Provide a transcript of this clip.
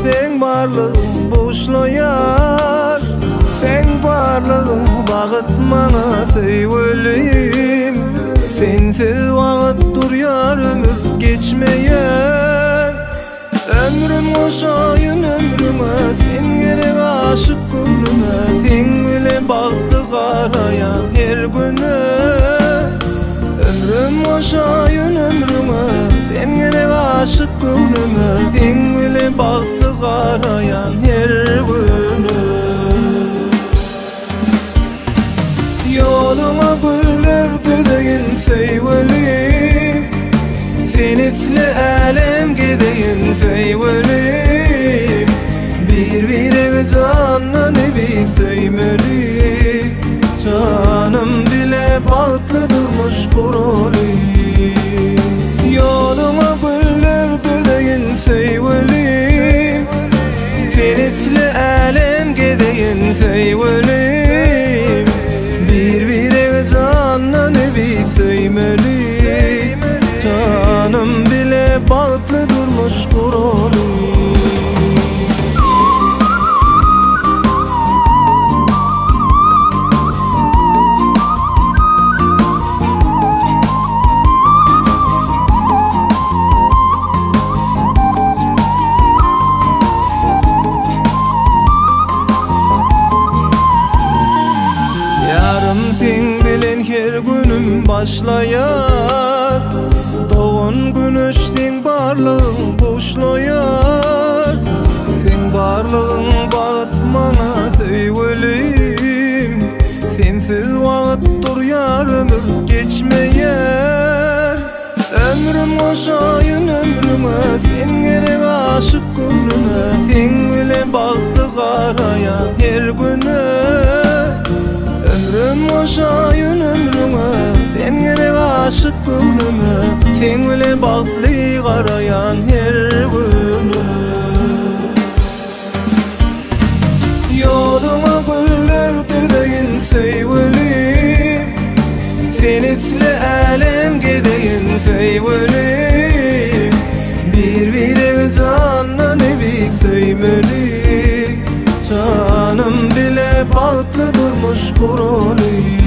sen barlığım boşlayar. Sen barlığım bağıt bana sevgilim. Sensiz vaqt duryar ömür geçmeyen. Ömrüm oşayın ömrüme, sen gerek aşık gönlüme. Sen bile baktı qarayan her güne. Ömrüm oşayın ömrüme, sen gerek aşık gönlüme. Sen bile baktı qarayan her güne. Yoluma güller düdeyin sevgilim. Sen isli alem gideyin sevgilim. Bir canını bir sevmeli. Canım bile bağlı durmuş kuruli. Yoluma güller düdeyin sevgilim. Sen isli alem gideyin sevgilim. Bir canını bir sevmeli. Canım bile bağlı durmuş kurulu. Yarım sen bilen her günüm başlayar. Doğun güneştin barlığın boşlayar. Sen barlığın batmana sevgilim. Sensiz vaqt duryar ömür geçmeyer. Ömrüm oşayın ömrüme, sen gerek aşık gönlüme. Sen bile baktı qarayan her güne. Ömrüm oşayın ömrüme, sen gerek aşık gönlüme. Sen bile baktı qarayan her güne. Yoluma güller düdeyin sevgilim. Sen isli alem gideyin sevgilim. Bir canını bir sevmeli. Canım bile bağlı durmuş kuruli.